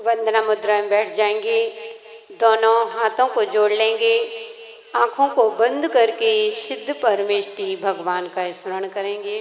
वंदना मुद्रा में बैठ जाएंगे। दोनों हाथों को जोड़ लेंगे। आँखों को बंद करके सिद्ध परमेष्टि भगवान का स्मरण करेंगे।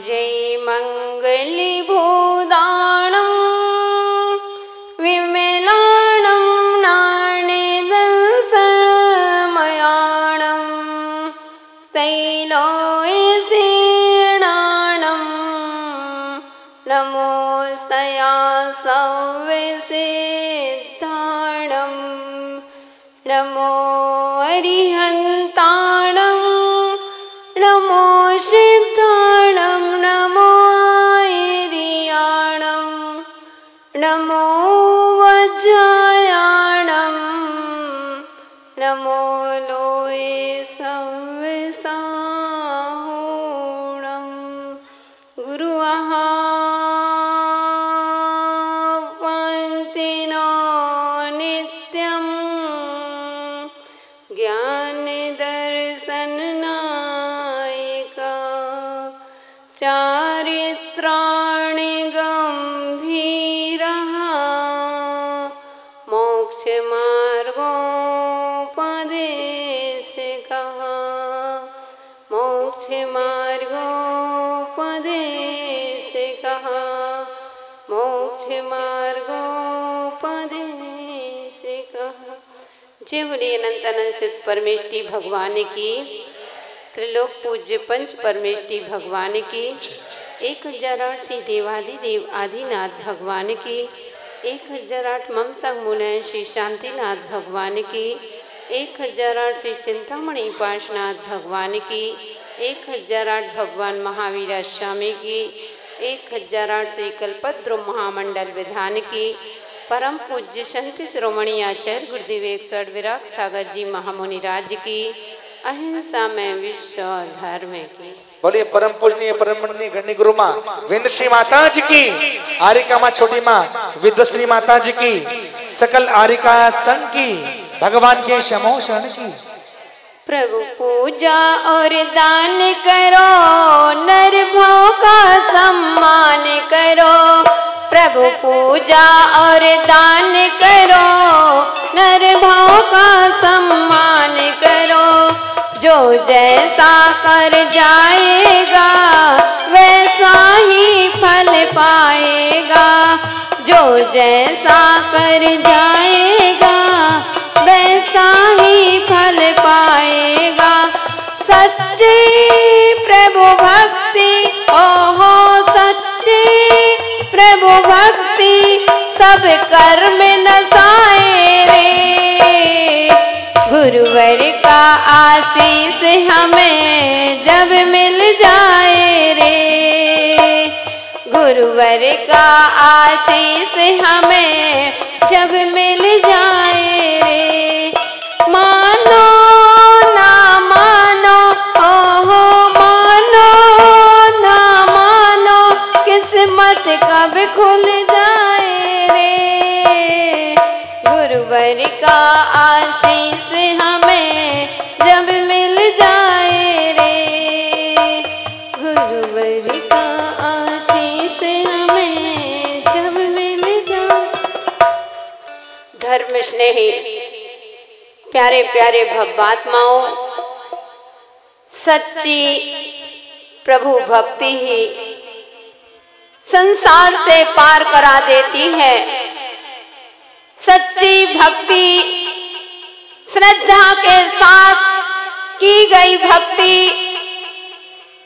जय मंगल भूदाणं विमलाणं नाणेदंसमयाणं तैलोयसीणाणं नमो सया सव्यसिद्धाणं नमो अरिहन्ताणं नमो सिद्धाणं नमो ऐरियाणं नमो वज्रायाणं नमो लोये सव्यसाहूणं गुरु आह्वान्तिनो नित्यं ज्ञान दर्शन चारित्राणि गंभीरः मोक्ष मार्गोपदेशकः मोक्ष मार्गोपदेशकः मोक्ष मार्गोपदेशकः। जय बोले अनंत अनंत सिद्ध परमेष्टि भगवान की, त्रिलोक पूज्य पंच परमेष्टि भगवान की, 1008 श्री देवादिदेव आदिनाथ भगवान की, 1008 ममसंग मुनय श्री शांतिनाथ भगवान की, 1008 श्री चिंतामणि पार्श्वनाथ भगवान की, 1008 भगवान महावीर स्वामी की, 1008 श्री कल्पद्रुम महामंडल विधान की, परम पूज्य संत शिरोमणि आचार्य गुरुदेव 108 विराग सागर जी महामुनि राज की, अहिंसा में विश्व धर्म की। बोलिए परम पूजनीय परम मंडलीय गणनी गुरु माँ विंध्यश्री माता जी की, आरिका माँ छोटी माँ विद्वश्री माता जी की, सकल आरिका संघ की, भगवान के शमो शरण की। प्रभु पूजा और दान करो, नर भाव का सम्मान करो। प्रभु पूजा और दान करो, नर भाव का सम्मान करो। जो जैसा कर जाएगा वैसा ही फल पाएगा। जो जैसा कर जाएगा वैसा ही फल पाएगा। सच्ची प्रभु भक्ति ओहो सच्ची प्रभु भक्ति सब कर्म नसाए रे। गुरुवर का आशीष हमें जब मिल जाए रे। गुरुवर का आशीष हमें जब मिल जाए रे। मानो ना गुरुवर का आशीष हमें जब मिल जाए रे, गुरुवर का आशीष हमें जब मिल जाए। धर्म स्नेही प्यारे प्यारे भव्यात्माओं, सच्ची प्रभु भक्ति ही संसार से पार करा देती है। सच्ची भक्ति, श्रद्धा के साथ की गई भक्ति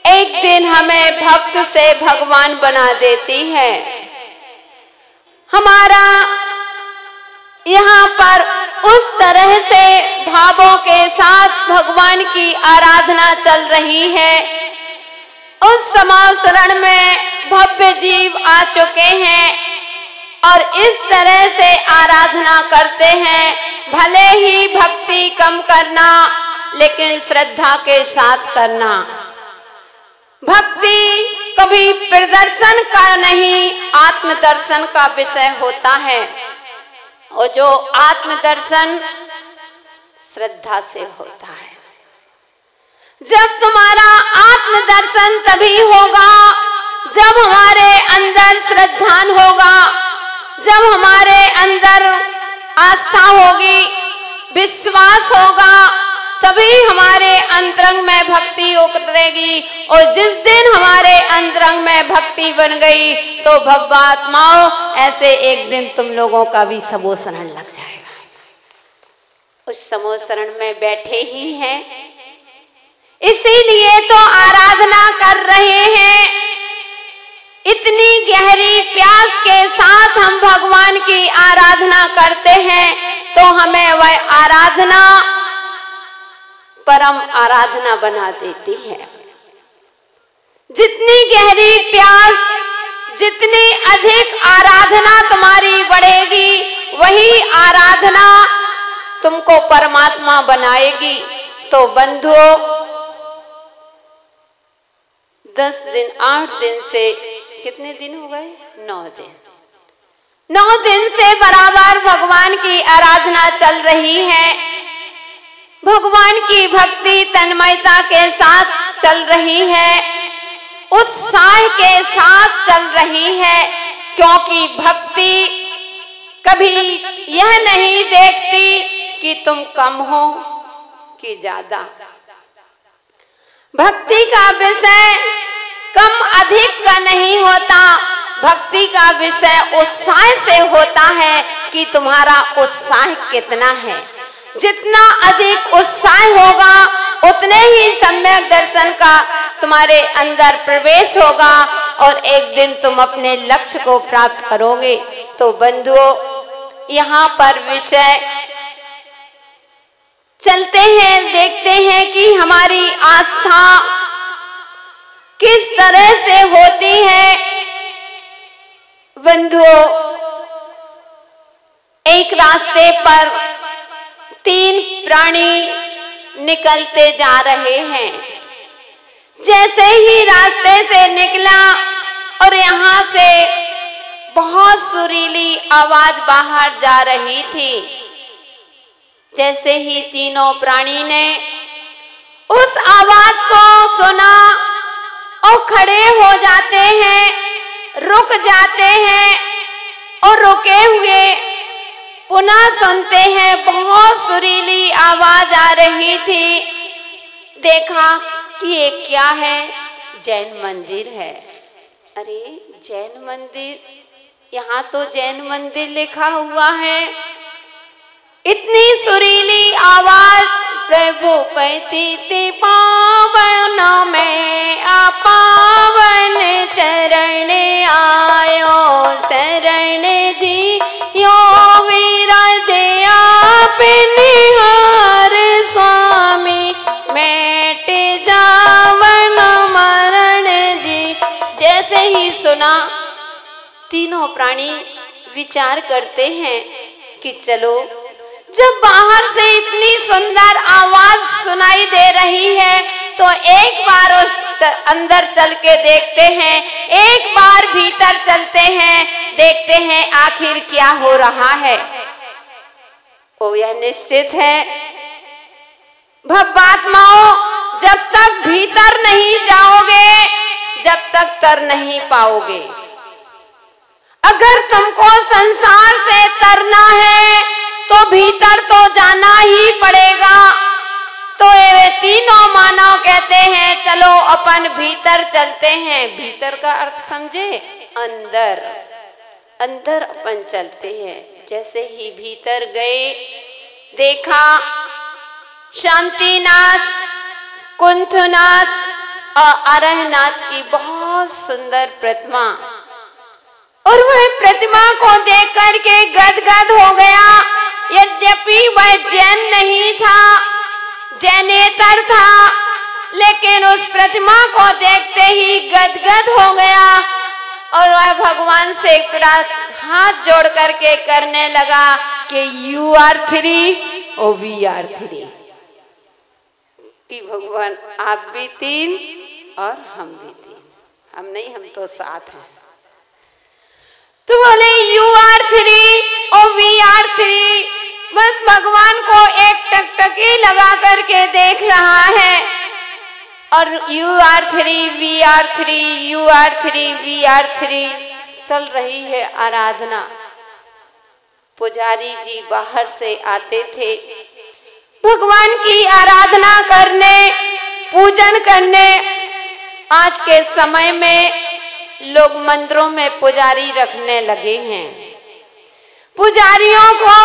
एक दिन हमें भक्त से भगवान बना देती है। हमारा यहाँ पर उस तरह से भावों के साथ भगवान की आराधना चल रही है। उस समासरण में भव्य जीव आ चुके हैं और इस तरह से आराधना करते हैं। भले ही भक्ति कम करना, लेकिन श्रद्धा के साथ करना। भक्ति कभी प्रदर्शन का नहीं, आत्मदर्शन का विषय होता है। और जो आत्मदर्शन श्रद्धा से होता है। जब तुम्हारा आत्मदर्शन तभी होगा जब हमारे अंदर श्रद्धा होगा, जब हमारे अंदर आस्था होगी, विश्वास होगा, तभी हमारे अंतरंग में भक्ति उतरेगी। और जिस दिन हमारे अंतरंग में भक्ति बन गई तो भव्यात्माओं, ऐसे एक दिन तुम लोगों का भी समोसरण लग जाएगा। उस समोसरण में बैठे ही हैं, इसीलिए तो आराधना कर रहे हैं। इतनी गहरी प्यास के साथ हम भगवान की आराधना करते हैं तो हमें वह आराधना परम आराधना बना देती है। जितनी गहरी प्यास, जितनी अधिक आराधना तुम्हारी बढ़ेगी, वही आराधना तुमको परमात्मा बनाएगी। तो बंधुओं, 10 दिन 8 दिन से कितने दिन हो गए? 9 दिन। 9 दिन से बराबर भगवान की आराधना चल रही है। भगवान की भक्ति तन्मयता के साथ चल रही है, उत्साह के साथ चल रही है। क्योंकि भक्ति कभी यह नहीं देखती कि तुम कम हो कि ज्यादा। भक्ति का विषय कम अधिक का नहीं होता, भक्ति का विषय उत्साह से होता है कि तुम्हारा उत्साह कितना है। जितना अधिक उत्साह होगा उतने ही सम्यक दर्शन का तुम्हारे अंदर प्रवेश होगा और एक दिन तुम अपने लक्ष्य को प्राप्त करोगे। तो बंधुओं, यहाँ पर विषय चलते हैं, देखते हैं कि हमारी आस्था किस तरह से होती है। बंधुओं, एक रास्ते पर 3 प्राणी निकलते जा रहे हैं। जैसे ही रास्ते से निकला और यहाँ से बहुत सुरीली आवाज बाहर जा रही थी। जैसे ही तीनों प्राणी ने उस आवाज को सुना और खड़े हो जाते हैं, रुक जाते हैं और रुके हुए पुनः सुनते हैं। बहुत सुरीली आवाज आ रही थी। देखा कि ये क्या है? जैन मंदिर है। अरे जैन मंदिर, यहाँ तो जैन मंदिर लिखा हुआ है। इतनी सुरीली आवाज, प्रभु पतित पावन में पावन चरण आयो शरण जी यो विरद आप निहार स्वामी मेट जावन मरण जी। जैसे ही सुना, तीनों प्राणी विचार करते हैं कि चलो, जब बाहर से इतनी सुंदर आवाज सुनाई दे रही है तो एक बार उस अंदर चल के देखते हैं, एक बार भीतर चलते हैं, देखते हैं आखिर क्या हो रहा है। ओ यह निश्चित है भव्यात्माओं, जब तक भीतर नहीं जाओगे जब तक तर नहीं पाओगे। अगर तुमको संसार से तरना है तो भीतर तो जाना ही पड़ेगा। तो ये तीनों मानव कहते हैं चलो अपन भीतर चलते हैं। भीतर का अर्थ समझे, अंदर, अंदर अपन चलते हैं। जैसे ही भीतर गए देखा शांतिनाथ, कुंथनाथ और अरहनाथ की बहुत सुंदर प्रतिमा, और वह प्रतिमा को देख करके गदगद हो गया। यद्यपि वह जैन नहीं था, जैनेतर था, लेकिन उस प्रतिमा को देखते ही गदगद हो गया और वह भगवान से हाथ जोड़ करके करने लगा कि यू आर 3 और वी आर 3, कि भगवान आप भी 3 और हम भी 3, हम नहीं, हम तो साथ हैं। तो बोले यू आर 3 और वी आर 3, बस भगवान को एक टकटकी लगा करके देख रहा है और you are 3 we are 3, you are 3 we are 3 चल रही है आराधना। पुजारी जी बाहर से आते थे भगवान की आराधना करने, पूजन करने। आज के समय में लोग मंदिरों में पुजारी रखने लगे हैं। पुजारियों को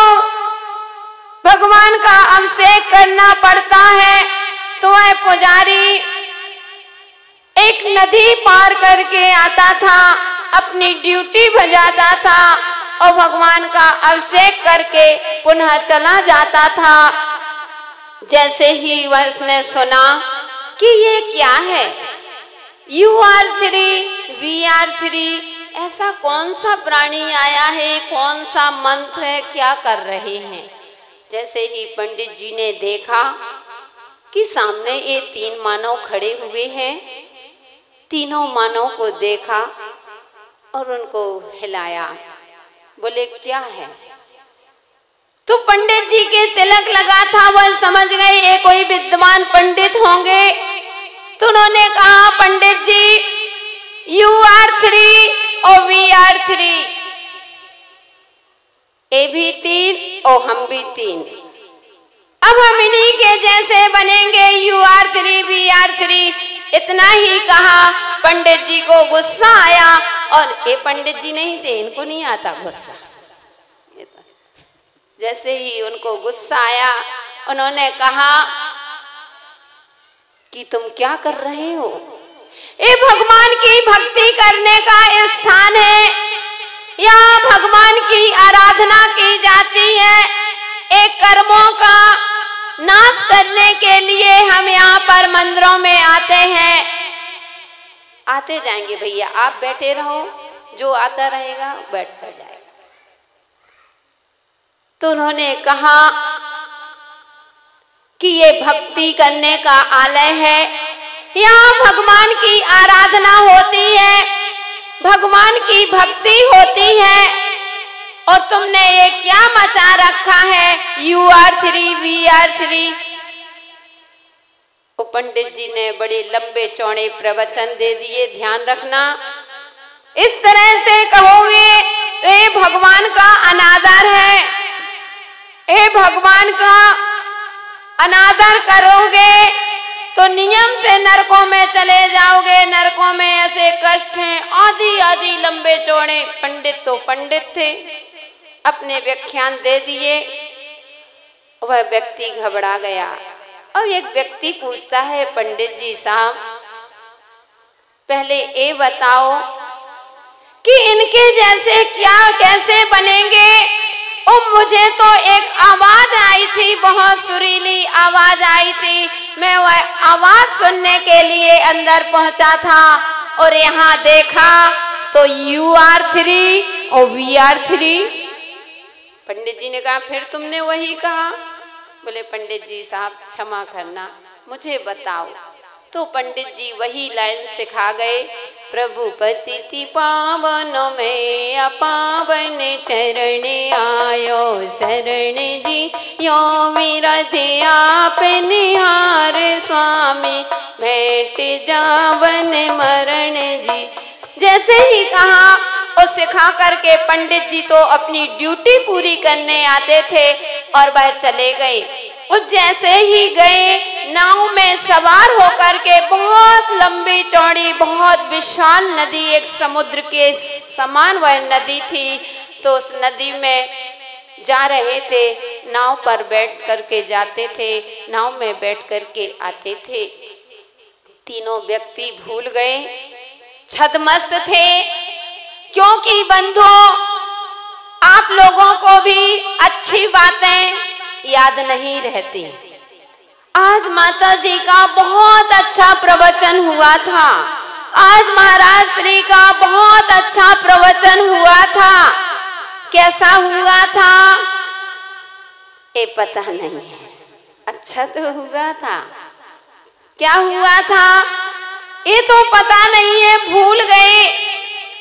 भगवान का अभिषेक करना पड़ता है तो वह पुजारी एक नदी पार करके आता था, अपनी ड्यूटी बजाता था और भगवान का अभिषेक करके पुनः चला जाता था। जैसे ही वह उसने सुना कि ये क्या है, यू आर 3 वी आर 3, ऐसा कौन सा प्राणी आया है, कौन सा मंत्र है, क्या कर रहे हैं। जैसे ही पंडित जी ने देखा कि सामने ये 3 मानव खड़े हुए हैं, तीनों मानव को देखा और उनको हिलाया, बोले क्या है। तो पंडित जी के तिलक लगा था, वह समझ गए ये कोई विद्वान पंडित होंगे। तो उन्होंने कहा पंडित जी यू आर 3 और वी आर 3, ये भी 3 और हम भी 3, अब हम इन्हीं के जैसे बनेंगे, यू आर 3 वी आर 3। इतना ही कहा, पंडित जी को गुस्सा आया, और ये पंडित जी नहीं थे, इनको नहीं आता गुस्सा। जैसे ही उनको गुस्सा आया उन्होंने कहा कि तुम क्या कर रहे हो, ये भगवान की भक्ति करने का स्थान है, यहाँ भगवान की आराधना की जाती है। एक कर्मों का नाश करने के लिए हम यहाँ पर मंदिरों में आते हैं। आते जाएंगे भैया, आप बैठे रहो, जो आता रहेगा बैठता जाएगा। तो उन्होंने कहा कि ये भक्ति करने का आलय है, यहाँ भगवान की आराधना होती है, भगवान की भक्ति होती है, और तुमने ये क्या मचा रखा है, यू आर 3 वी आर 3। वो पंडित जी ने बड़े लंबे चौड़े प्रवचन दे दिए, ध्यान रखना, इस तरह से कहोगे तो ये भगवान का अनादर है, ये भगवान का अनादर करोगे तो नियम से नरकों में चले जाओगे। नरकों में ऐसे कष्ट हैं, आदि आदि लंबे चौड़े। पंडित तो पंडित थे, अपने व्याख्यान दे दिए, वह व्यक्ति घबरा गया। अब एक व्यक्ति पूछता है, पंडित जी साहब पहले ये बताओ कि इनके जैसे क्या कैसे बनेंगे। और मुझे तो एक आवाज आई थी, बहुत सुरीली आवाज आई थी, मैं वह आवाज सुनने के लिए अंदर पहुंचा था और यहाँ देखा तो यू आर 3 और वी आर 3। पंडित जी ने कहा फिर तुमने वही कहा। बोले पंडित जी साहब क्षमा करना, मुझे बताओ तो पंडित जी वही लाइन सिखा गए, प्रभु पतिति पावन में अपावन चरण आयो शरण जी, यो विरधि आप निहार स्वामी बैठ जावन मरण जी। जैसे ही कहा और सिखा करके पंडित जी तो अपनी ड्यूटी पूरी करने आते थे और वह चले गए। और जैसे ही गए नाव में सवार होकर के, बहुत लंबी चौड़ी बहुत विशाल नदी, एक समुद्र के समान वह नदी थी, तो उस नदी में जा रहे थे, नाव पर बैठ करके जाते थे, नाव में बैठ करके आते थे। तीनों व्यक्ति भूल गए, छदमस्त थे, क्योंकि बंधुओं आप लोगों को भी अच्छी बातें याद नहीं रहती। आज माता जी का बहुत अच्छा प्रवचन हुआ था, आज महाराज श्री का बहुत अच्छा प्रवचन हुआ था। कैसा हुआ था ये पता नहीं है, अच्छा तो हुआ था, क्या हुआ था ये तो पता नहीं है, भूल गए।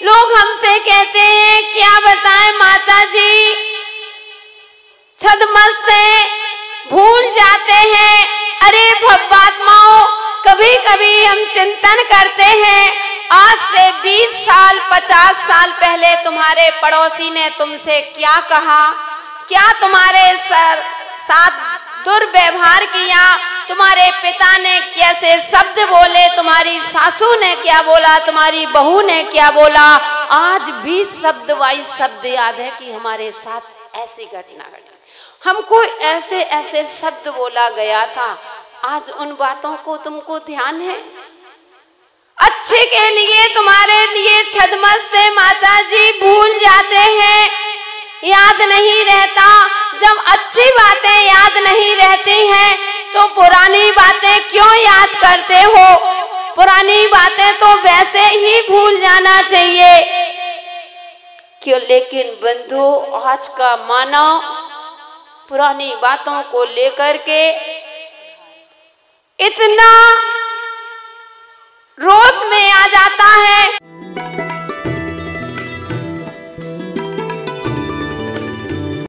लोग हमसे कहते हैं क्या बताएं माता जी, छदमस्त है, भूल जाते हैं। अरे भव्यात्माओं, कभी कभी हम चिंतन करते हैं, आज से 20 साल 50 साल पहले तुम्हारे पड़ोसी ने तुमसे क्या कहा, क्या तुम्हारे साथ दुर्व्यवहार किया, तुम्हारे पिता ने कैसे शब्द बोले, तुम्हारी सासू ने क्या बोला, तुम्हारी बहू ने क्या बोला। आज 20 शब्द वाइज शब्द याद है कि हमारे साथ ऐसी घटना घटी, हमको ऐसे ऐसे शब्द बोला गया था। आज उन बातों को तुमको ध्यान है, अच्छे के लिए तुम्हारे लिए छदमस्त है माता जी, भूल जाते हैं, याद नहीं रहता। जब अच्छी बातें याद नहीं रहती हैं तो पुरानी बातें क्यों याद करते हो, पुरानी बातें तो वैसे ही भूल जाना चाहिए क्यों। लेकिन बंधु आज का मानव पुरानी बातों को लेकर के इतना रोष में आ जाता है।